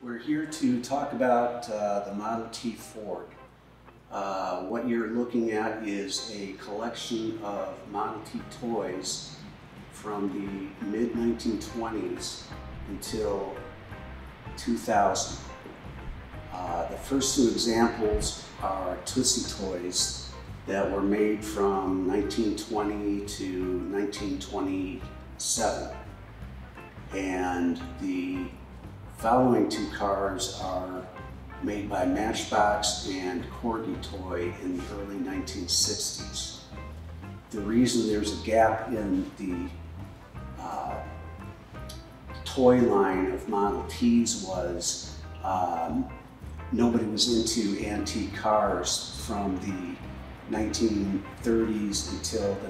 We're here to talk about the Model T Ford. What you're looking at is a collection of Model T toys from the mid-1920s until 2000. The first two examples are Tootsie toys that were made from 1920 to 1927. And the following two cars are made by Matchbox and Corgi Toy in the early 1960s. The reason there's a gap in the toy line of Model Ts was nobody was into antique cars from the 1930s until the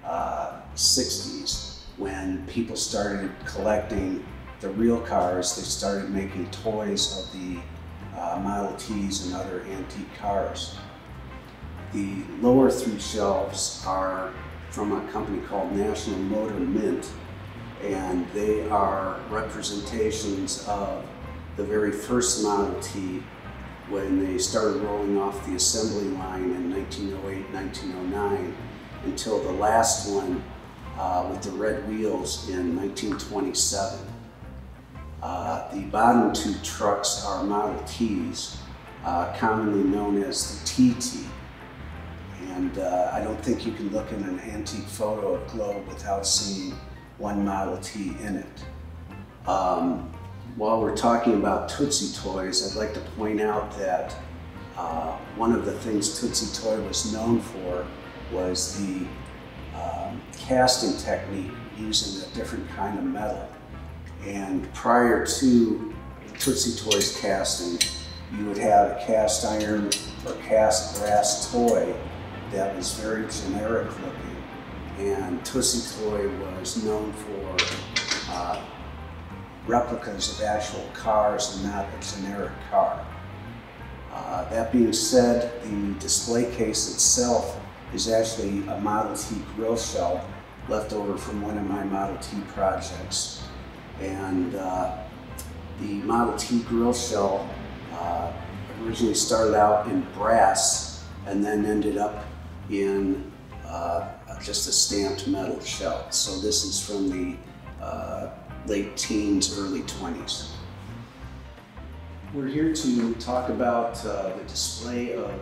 1960s, when people started collecting the real cars. They started making toys of the Model Ts and other antique cars. The lower three shelves are from a company called National Motor Mint, and they are representations of the very first Model T when they started rolling off the assembly line in 1908, 1909, until the last one with the red wheels in 1927. The bottom two trucks are Model Ts, commonly known as the TT. And I don't think you can look in an antique photo of Globe without seeing one Model T in it. While we're talking about Tootsie toys, I'd like to point out that one of the things Tootsie Toy was known for was the casting technique using a different kind of metal. And prior to Tootsie Toys casting, you would have a cast iron or cast brass toy that was very generic looking. And Tootsie Toy was known for replicas of actual cars and not a generic car. That being said, the display case itself is actually a Model T grill shell left over from one of my Model T projects. And the Model T grill shell originally started out in brass and then ended up in just a stamped metal shell. So this is from the late teens, early 20s. We're here to talk about the display of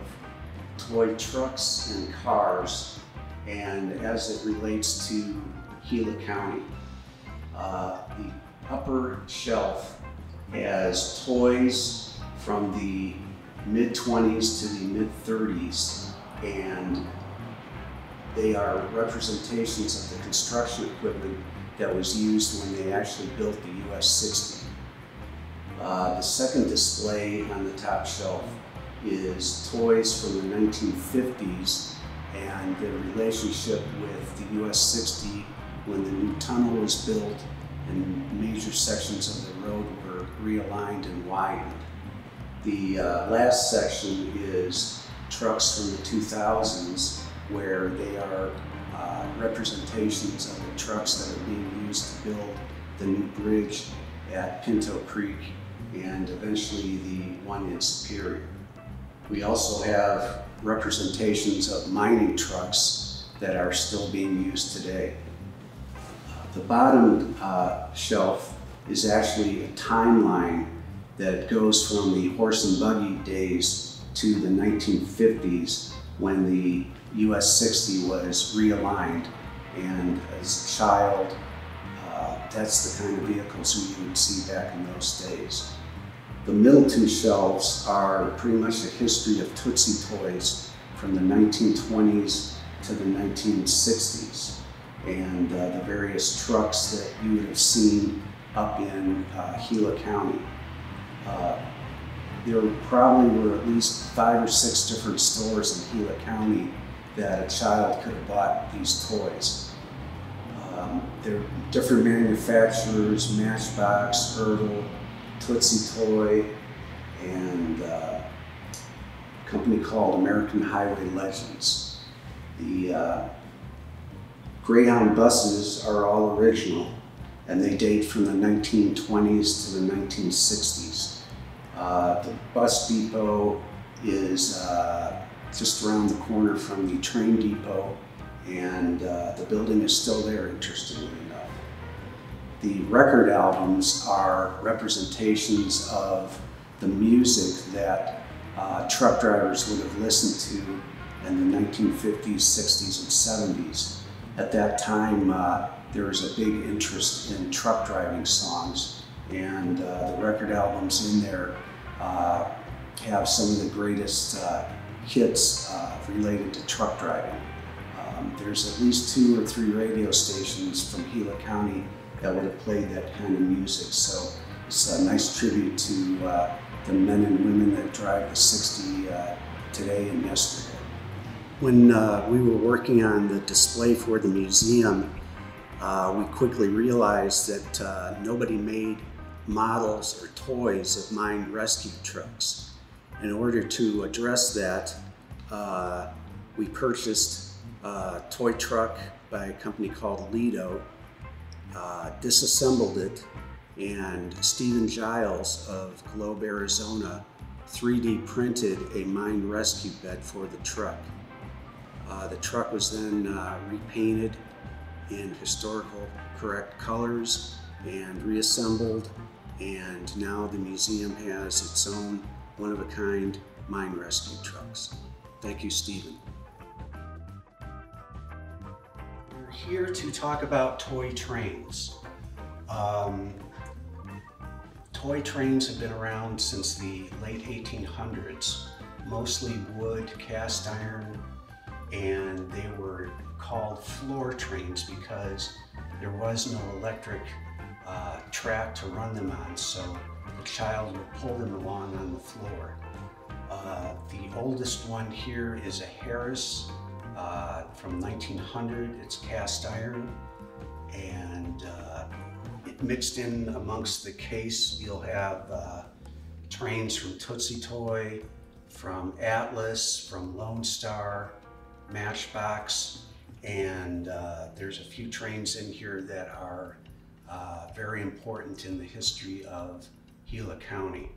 toy trucks and cars, and as it relates to Gila County. The upper shelf has toys from the mid-20s to the mid-30s, and they are representations of the construction equipment that was used when they actually built the US 60. The second display on the top shelf is toys from the 1950s and their relationship with the US 60 when the new tunnel was built and major sections of the road were realigned and widened. The last section is trucks from the 2000s, where they are representations of the trucks that are being used to build the new bridge at Pinto Creek and eventually the one in Superior. We also have representations of mining trucks that are still being used today. The bottom shelf is actually a timeline that goes from the horse and buggy days to the 1950s when the US 60 was realigned, and as a child, that's the kind of vehicles we would see back in those days. The middle two shelves are pretty much a history of Tootsie toys from the 1920s to the 1960s, and the various trucks that you would have seen up in Gila County. There probably were at least 5 or 6 different stores in Gila County that a child could have bought these toys. There are different manufacturers: Matchbox, Hurdle, Tootsie Toy, and a company called American Highway Legends. The Greyhound buses are all original, and they date from the 1920s to the 1960s. The bus depot is just around the corner from the train depot, and the building is still there, interestingly enough. The record albums are representations of the music that truck drivers would have listened to in the 1950s, 60s, and 70s. At that time, there was a big interest in truck driving songs, and the record albums in there have some of the greatest hits related to truck driving. There's at least 2 or 3 radio stations from Gila County that would have played that kind of music, so it's a nice tribute to the men and women that drive the 60 today and yesterday. When we were working on the display for the museum, we quickly realized that nobody made models or toys of mine rescue trucks. In order to address that, we purchased a toy truck by a company called Lido, disassembled it, and Stephen Giles of Globe, Arizona 3D printed a mine rescue bed for the truck. The truck was then repainted in historical correct colors and reassembled, and now the museum has its own one-of-a-kind mine rescue trucks. Thank you, Stephen. We're here to talk about toy trains. Toy trains have been around since the late 1800s, mostly wood, cast iron, and they were called floor trains because there was no electric track to run them on, so the child would pull them along on the floor. The oldest one here is a Harris from 1900. It's cast iron, and mixed in amongst the case you'll have trains from Tootsie Toy, from Atlas, from Lone Star, Matchbox, and there's a few trains in here that are very important in the history of Gila County.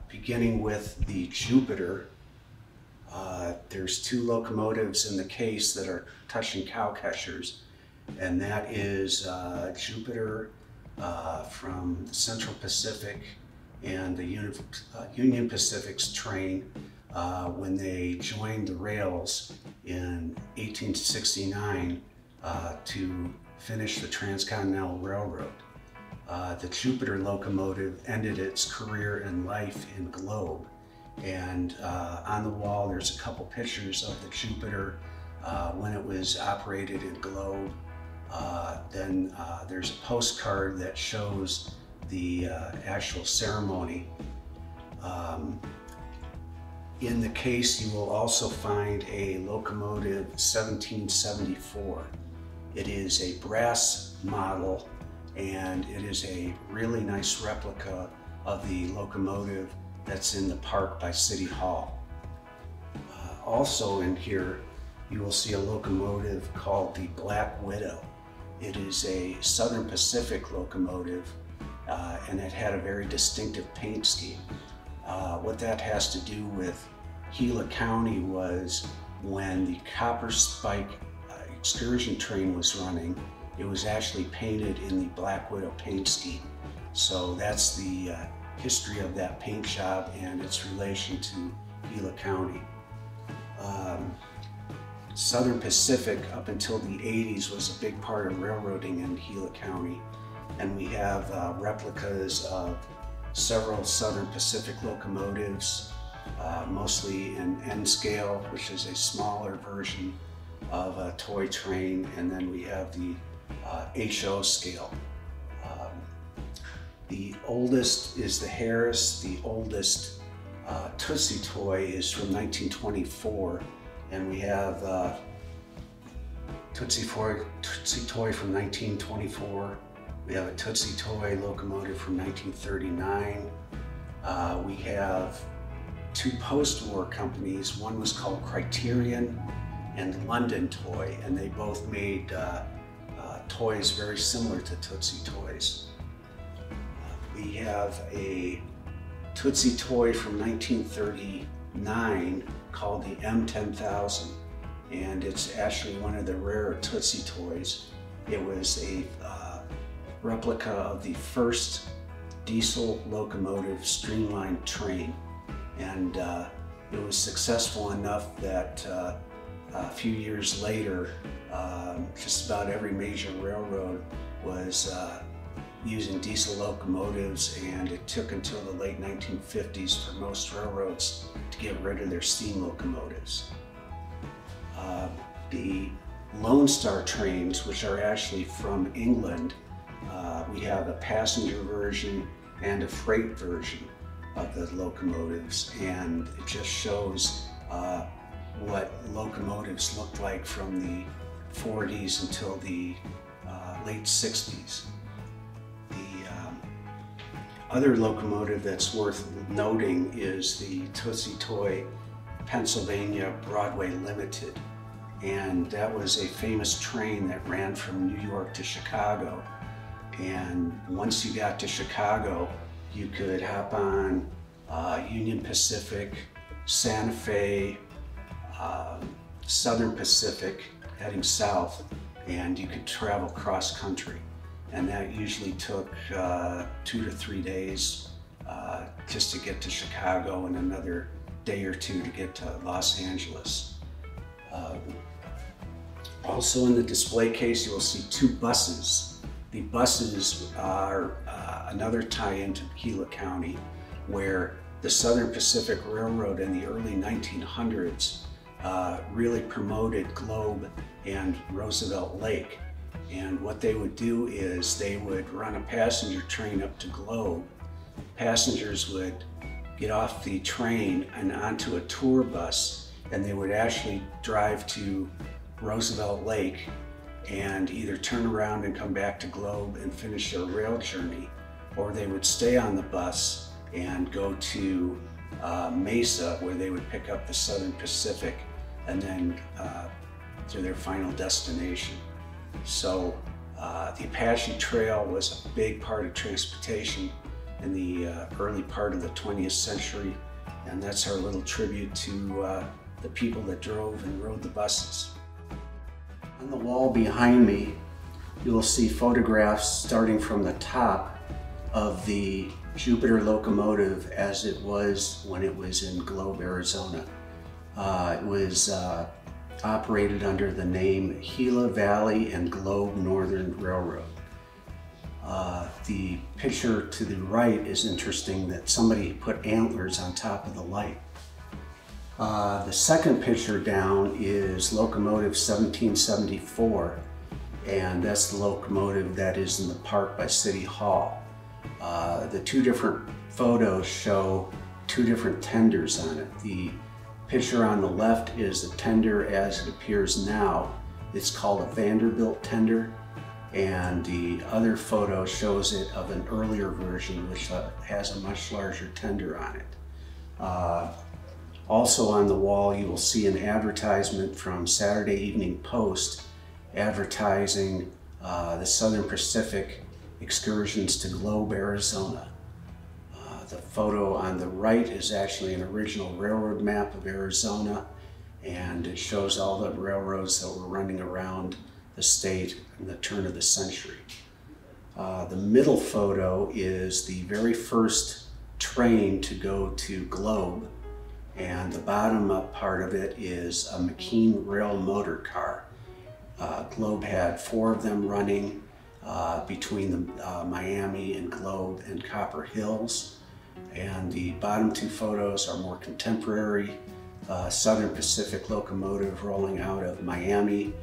Beginning with the Jupiter, there's 2 locomotives in the case that are touching cowcatchers, and that is Jupiter from the Central Pacific and the Union Pacific's train when they joined the rails in 1869 to finish the Transcontinental Railroad. The Jupiter locomotive ended its career and life in Globe, and on the wall there's a couple pictures of the Jupiter when it was operated in Globe. Then there's a postcard that shows the actual ceremony. In the case you will also find a locomotive 1774. It is a brass model, and it is a really nice replica of the locomotive that's in the park by City Hall. Also in here you will see a locomotive called the Black Widow. It is a Southern Pacific locomotive, and it had a very distinctive paint scheme. What that has to do with Gila County was when the Copper Spike excursion train was running, it was actually painted in the Black Widow paint scheme. So that's the history of that paint job and its relation to Gila County. Southern Pacific up until the 80s was a big part of railroading in Gila County, and we have replicas of several Southern Pacific locomotives, mostly in N scale, which is a smaller version of a toy train, and then we have the HO scale. The oldest is the Harris. The oldest Tootsie Toy is from 1924, and we have Tootsie Toy from 1924. We have a Tootsie Toy locomotive from 1939. We have 2 post-war companies. One was called Criterion and London Toy, and they both made toys very similar to Tootsie Toys. We have a Tootsie toy from 1939 called the M10000, and it's actually one of the rarer Tootsie toys. It was a replica of the first diesel locomotive streamlined train, and it was successful enough that a few years later, just about every major railroad was using diesel locomotives, and it took until the late 1950s for most railroads to get rid of their steam locomotives. The Lone Star trains, which are actually from England, we have a passenger version and a freight version of the locomotives, and it just shows what locomotives looked like from the 40s until the late 60s. Other locomotive that's worth noting is the Tootsie Toy Pennsylvania Broadway Limited, and that was a famous train that ran from New York to Chicago, and once you got to Chicago you could hop on Union Pacific, Santa Fe, Southern Pacific heading south, and you could travel cross country. And that usually took 2 to 3 days just to get to Chicago, and another day or two to get to Los Angeles. Also in the display case, you will see 2 buses. The buses are another tie-in to Gila County, where the Southern Pacific Railroad in the early 1900s really promoted Globe and Roosevelt Lake. And what they would do is they would run a passenger train up to Globe. Passengers would get off the train and onto a tour bus, and they would actually drive to Roosevelt Lake and either turn around and come back to Globe and finish their rail journey, or they would stay on the bus and go to Mesa, where they would pick up the Southern Pacific and then to their final destination. So the Apache Trail was a big part of transportation in the early part of the 20th century, and that's our little tribute to the people that drove and rode the buses. On the wall behind me, you will see photographs starting from the top of the Jupiter locomotive as it was when it was in Globe, Arizona. It was operated under the name Gila Valley and Globe Northern Railroad. The picture to the right is interesting, that somebody put antlers on top of the light. The second picture down is locomotive 1774, and that's the locomotive that is in the park by City Hall. The 2 different photos show 2 different tenders on it. The picture on the left is the tender as it appears now. It's called a Vanderbilt tender, and the other photo shows it of an earlier version which has a much larger tender on it. Also on the wall you will see an advertisement from Saturday Evening Post advertising the Southern Pacific excursions to Globe, Arizona. The photo on the right is actually an original railroad map of Arizona, and it shows all the railroads that were running around the state in the turn of the century. The middle photo is the very first train to go to Globe, and the bottom up part of it is a McKean rail motor car. Globe had 4 of them running between the Miami and Globe and Copper Hills, and the bottom 2 photos are more contemporary. Southern Pacific locomotive rolling out of Miami,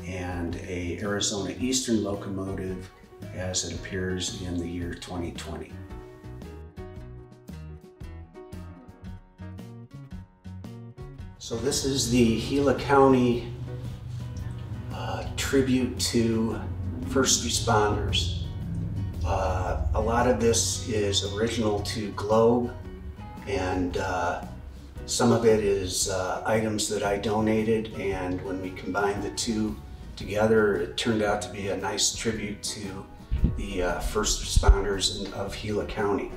and a Arizona Eastern locomotive as it appears in the year 2020. So this is the Gila County tribute to first responders. A lot of this is original to Globe, and some of it is items that I donated, and when we combined the 2 together. It turned out to be a nice tribute to the first responders of Gila County.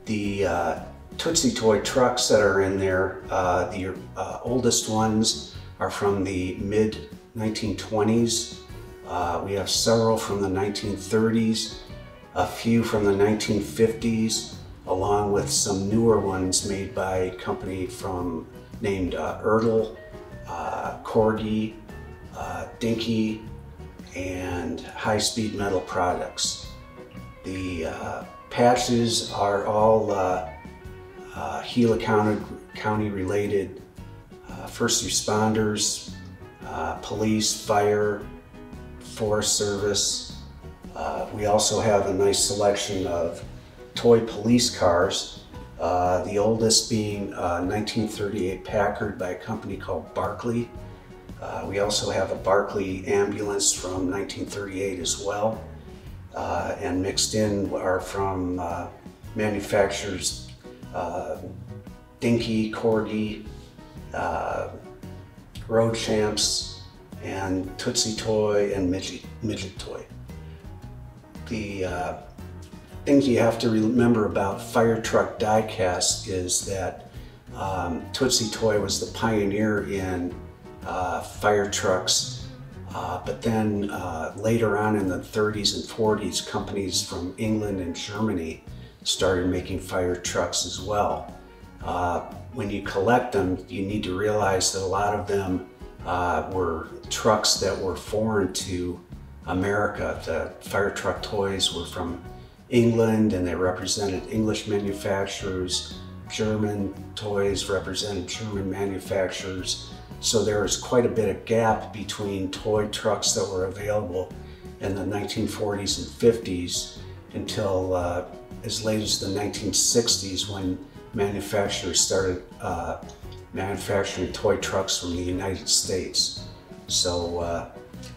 The Tootsie Toy trucks that are in there, the oldest ones are from the mid-1920s. We have several from the 1930s, a few from the 1950s, along with some newer ones made by a company named Ertl, Corgi, Dinky, and High Speed Metal Products. The patches are all Gila County related, first responders, police, fire, Forest Service. We also have a nice selection of toy police cars, the oldest being a 1938 Packard by a company called Barclay. We also have a Barclay ambulance from 1938 as well. And mixed in are from manufacturers Dinky, Corgi, Road Champs, and Tootsie Toy and Midget Toy. The things you have to remember about fire truck die-cast is that Tootsie Toy was the pioneer in fire trucks, but then later on in the 30s and 40s, companies from England and Germany started making fire trucks as well. When you collect them, you need to realize that a lot of them were trucks that were foreign to America. The fire truck toys were from England and they represented English manufacturers. German toys represented German manufacturers. So there was quite a bit of gap between toy trucks that were available in the 1940s and 50s until as late as the 1960s, when manufacturers started manufacturing toy trucks from the United States. So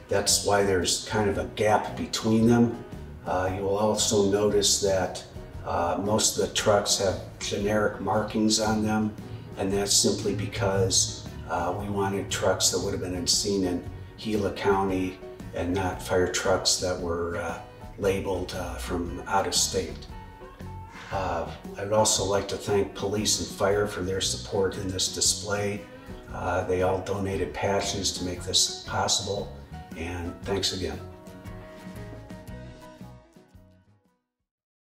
that's why there's kind of a gap between them. You will also notice that most of the trucks have generic markings on them, and that's simply because we wanted trucks that would have been seen in Gila County and not fire trucks that were labeled from out of state. I'd also like to thank police and fire for their support in this display. They all donated patches to make this possible, and thanks again.